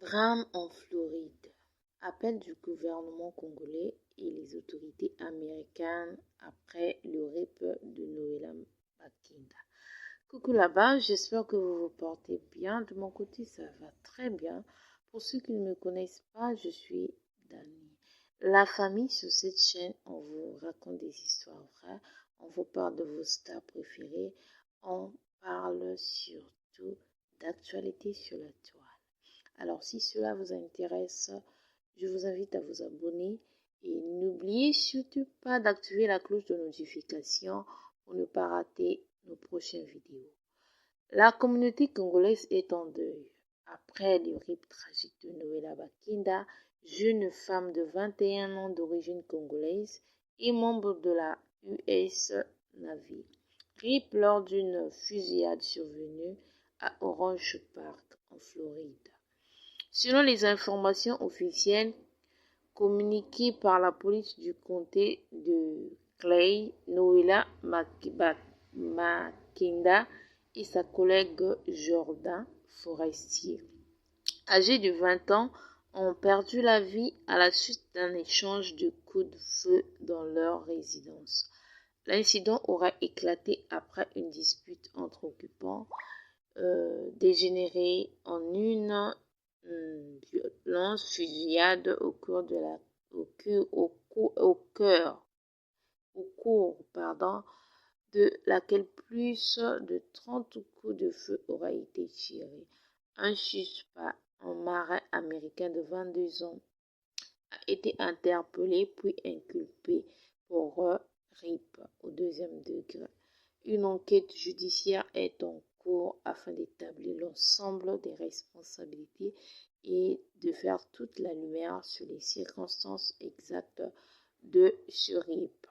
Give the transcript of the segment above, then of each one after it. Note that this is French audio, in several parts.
Drame en Floride. Appel du gouvernement congolais et les autorités américaines après le rape de Noëlla Makinda. Coucou là-bas, j'espère que vous vous portez bien. De mon côté, ça va très bien. Pour ceux qui ne me connaissent pas, je suis Dani. La famille, sur cette chaîne, on vous raconte des histoires vraies, on vous parle de vos stars préférés, on parle surtout d'actualité sur la toile. Alors, si cela vous intéresse, je vous invite à vous abonner et n'oubliez surtout pas d'activer la cloche de notification pour ne pas rater nos prochaines vidéos. La communauté congolaise est en deuil après le rape tragique de Noëlla Makinda, jeune femme de 21 ans d'origine congolaise et membre de la US Navy, rape lors d'une fusillade survenue à Orange Park en Floride. Selon les informations officielles communiquées par la police du comté de Clay, Noëlla Makinda et sa collègue Jordan Forestier, âgés de 20 ans, ont perdu la vie à la suite d'un échange de coups de feu dans leur résidence. L'incident aurait éclaté après une dispute entre occupants, dégénérée en une violente fusillade au cours de laquelle plus de 30 coups de feu auraient été tirés. Un suspect, un marin américain de 22 ans, a été interpellé puis inculpé pour rape au deuxième degré. Une enquête judiciaire est en cours afin d'établir l'ensemble des responsabilités et de faire toute la lumière sur les circonstances exactes de ce rape.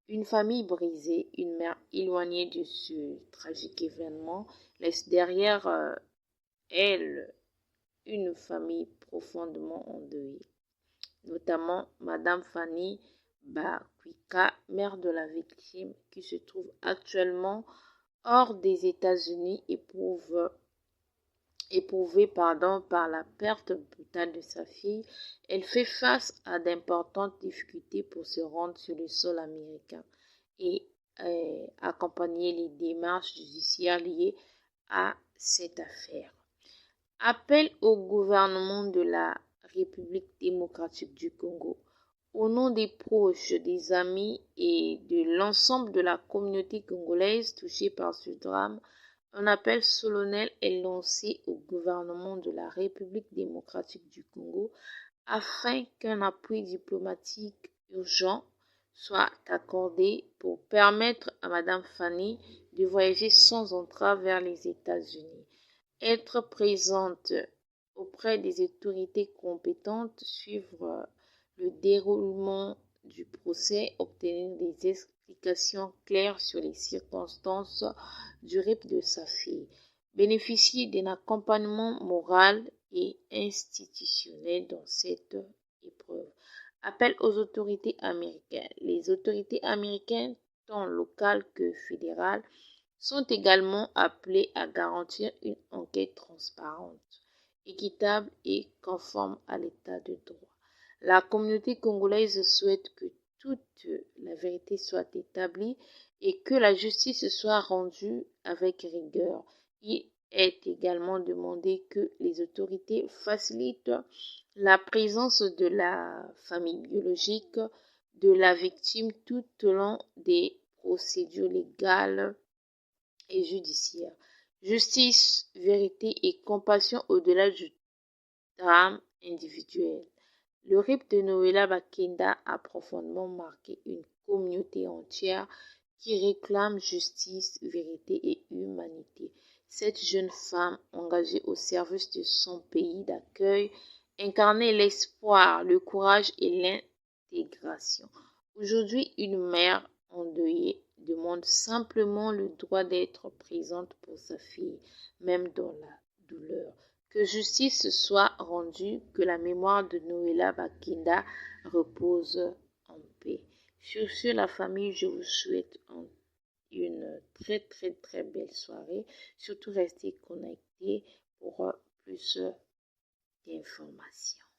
Une famille brisée, une mère éloignée de ce tragique événement laisse derrière elle une famille profondément endeuillée, notamment Madame Fanny Bakwika, mère de la victime, qui se trouve actuellement hors des États-Unis, éprouvée par la perte brutale de sa fille. Elle fait face à d'importantes difficultés pour se rendre sur le sol américain et accompagner les démarches judiciaires liées à cette affaire. Appel au gouvernement de la République démocratique du Congo, au nom des proches, des amis et de l'ensemble de la communauté congolaise touchée par ce drame, un appel solennel est lancé au gouvernement de la République démocratique du Congo afin qu'un appui diplomatique urgent soit accordé pour permettre à Madame Fanny de voyager sans entrave vers les États-Unis, être présente auprès des autorités compétentes, suivre le déroulement du procès, obtenir des explications claires sur les circonstances du rape de sa fille, bénéficier d'un accompagnement moral et institutionnel dans cette épreuve. Appel aux autorités américaines. Les autorités américaines, tant locales que fédérales, sont également appelées à garantir une enquête transparente, équitable et conforme à l'état de droit. La communauté congolaise souhaite que toute la vérité soit établie et que la justice soit rendue avec rigueur. Il est également demandé que les autorités facilitent la présence de la famille biologique de la victime tout au long des procédures légales et judiciaire. Justice, vérité et compassion au-delà du drame individuel. Le rape de Noëlla Makinda a profondément marqué une communauté entière qui réclame justice, vérité et humanité. Cette jeune femme engagée au service de son pays d'accueil incarnait l'espoir, le courage et l'intégration. Aujourd'hui, une mère endeuillée demande simplement le droit d'être présente pour sa fille, même dans la douleur. Que justice soit rendue, que la mémoire de Noëlla Makinda repose en paix. Sur ce, la famille, je vous souhaite une très belle soirée. Surtout, restez connectés pour plus d'informations.